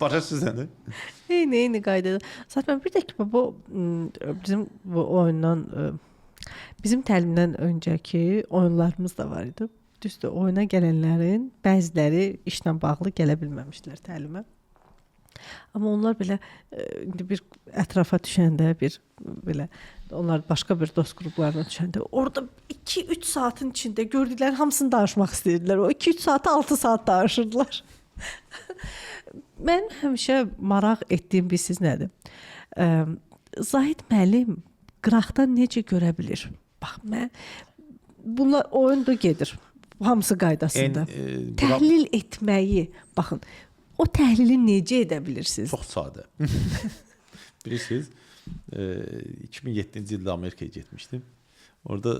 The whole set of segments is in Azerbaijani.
Başa düşsənə. Eyni qaydada. Zaten bir də ki bu bizim bu oyundan bizim təlimdən öncəki oyunlarımız da var idi. Düzdür, oyuna gələnlərin bəziləri işlə bağlı gələ bilməmişdilər təlimə. Amma onlar belə indi bir ətrafa düşəndə, bir belə onlar başqa bir dost qruplarına düşəndə orada 2-3 saatin içində gördükləri hamısını danışmaq istəyirdilər. O 2-3 saatı 6 saat danışırdılar. Mən həmişə maraq etdiyim bir siz nədir? Zahid müəllim qıraqdan necə görə bilir? Bax, mən bunlar oyunda gedir. Hamısı qaydasında. Təhlil etməyi, baxın, o təhlili necə edə bilirsiniz? Çox sadə. Bilirsiniz, 2007-ci ildə Amerikaya getmişdim. Orada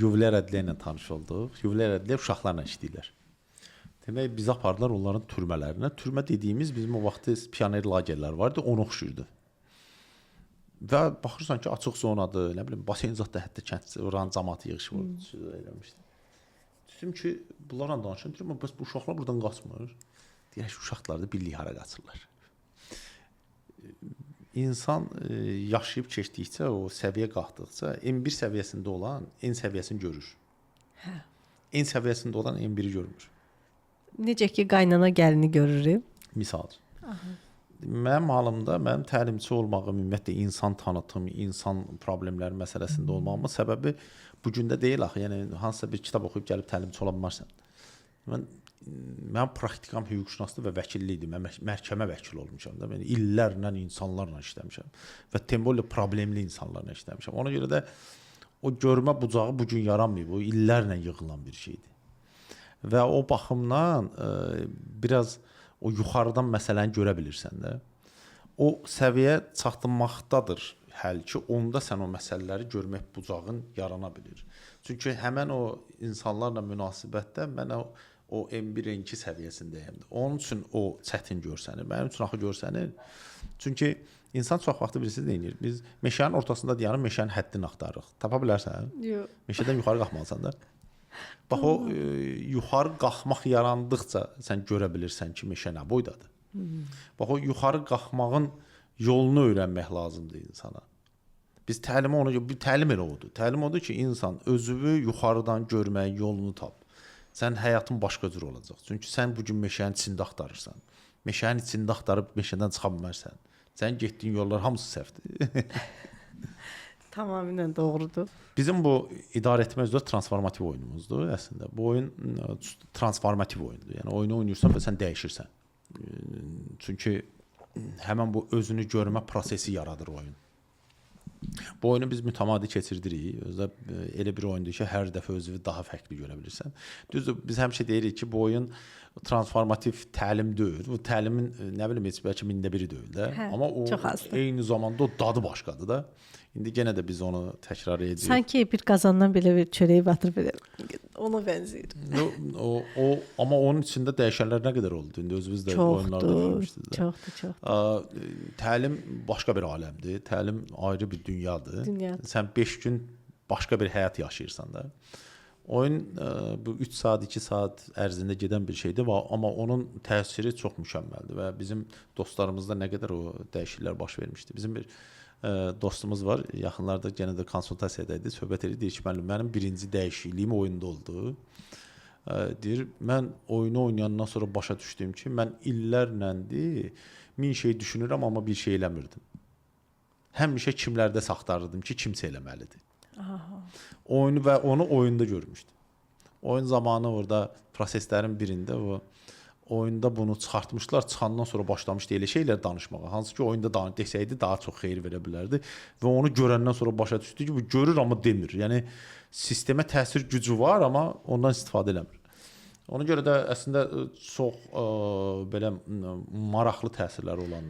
Jubiler Ədliyyə ilə tanış olduq. Jubiler Ədliyyə uşaqlarla işləyirlər. Demək, bizi apardılar onların türmələrinə. Türmə dediyimiz bizim o vaxtı pioner lagerlər vardı, ona oxşuyurdu. Və baxırsan ki, açıq zonadır, nə bilim, basen zətdə hətta kənd oranın cəmaatı yığışıb eləmişdi. Düşündüm ki, bunlarla danışım, deyirəm, bəs bu uşaqlar buradan qaçmır. Deyək ki, uşaqlar da birlik hara qaçırlar. İnsan yaşayıb keçdikcə, o səviyyə qalxdıqca, M1 səviyyəsində olan N səviyyəsini görür. N səviyyəsində olan M1-i görmür. Necə ki, qaynana gəlini görürük. Misal. Mənim halımda, mənim təlimçi olmağım, ümumiyyətlə insan tanıtım, insan problemləri məsələsində olmağımın səbəbi bu gündə deyil axı. Yəni hansısa bir kitab oxuyub gəlib təlimçi ola bilmərsən. Mənim praktikam hüquqşünaslıq və vəkillikdir. Mən məhkəmə vəkili olmuşam da. Mən illərlə insanlarla işləmişəm və tembollə problemli insanlarla işləmişəm. Ona görə də o görmə bucağı bu gün yaranmayıb. O illərlə yığılan bir şeydir. Və o baxımdan biraz o yuxarıdan məsələni görə bilirsən də. O səviyyə çatdırmaqdadır həll ki, onda sən o məsələləri görmək bucağın yarana bilir. Çünki həmən o insanlarla münasibətdə mən o M1, M2 səviyyəsindəyəm. Onun üçün o çətin görsənir. Mənim üçün axı görsənir. Çünki insan çox vaxtı bilirsiniz nə edir? Biz meşənin ortasında dayanıb meşənin həddini axtarırıq. Tapa bilərsən? Yox. Meşədən yuxarı qalxmalısan da. Bax o yuxarı qalxmaq yarandıqca sən görə bilirsən ki, meşə nə boydadır. Bax o yuxarı qalxmağın yolunu öyrənmək lazımdır insana. Biz təlimi ona görə, təlim elə odur. Təlim odur ki, insan özünü yuxarıdan görməyin yolunu tap. Sən həyatın başqa cür olacaq. Çünki sən bu gün meşənin içində axtarırsan. Meşənin içində axtarıb meşədən çıxa bilmərsən. Sən getdiyin yollar hamısı səhvdir. Tamamilə doğrudur. Bizim bu idarə etmə üzrə transformativ oyunumuzdur əslində. Bu oyun transformativ oyundur. Yəni oyunu oynayırsan və sən dəyişirsən. Çünki həmən bu özünü görmə prosesi yaradır oyun. Bu oyunu biz mütəmadi keçirdirik. Özdə elə bir oyundur ki, hər dəfə özünü daha fərqli görə bilirsən. Düzdür, biz həmişə deyirik ki, bu oyun transformativ təlim deyil. Bu təlimin nə bilim heç bəlkə mində biri deyil də. Amma o eyni zamanda o dadı başqadır da. İndi yenə də biz onu təkrar edirik. Sanki bir qazandan belə bir çörəyi batırıb belə ona bənzəyir. Amma onun içində dəyişənlər nə qədər oldu? İndi özünüz də oyunlarda görmüşsünüz də. Çoxdur. Təlim başqa bir aləmdir. Təlim ayrı bir dünyadır. Sən 5 gün başqa bir həyat yaşayırsan da. Oyun bu 3 saat, 2 saat ərzində gedən bir şeydir, amma onun təsiri çox mükəmməldir və bizim dostlarımızda nə qədər o dəyişikliklər baş vermişdi. Bizim bir dostumuz var, yaxınlarda yenə də konsultasiyada idi, söhbət edir, deyir ki, mənim birinci dəyişikliyim oyunda oldu. Deyir, mən oyunu oynayandan sonra başa düşdüm ki, mən illərləndir 1000 şey düşünürəm, amma bir şey eləmirdim. Həmişə kimlərdə saxtarırdım ki, kimsə eləməlidir. Oyunu və onu oyunda görmüşdüm. Oyun zamanı orada proseslərin birində oyunda bunu çıxartmışlar, çıxandan sonra başlamışdı elə şeylər danışmağa. Hansı ki, oyunda desəydi daha çox xeyir verə bilərdi və onu görəndən sonra başa düşdü ki, bu görür, amma demir. Yəni, sistemə təsir gücü var, amma ondan istifadə eləmir. Ona görə də əslində çox belə maraqlı təsirləri olan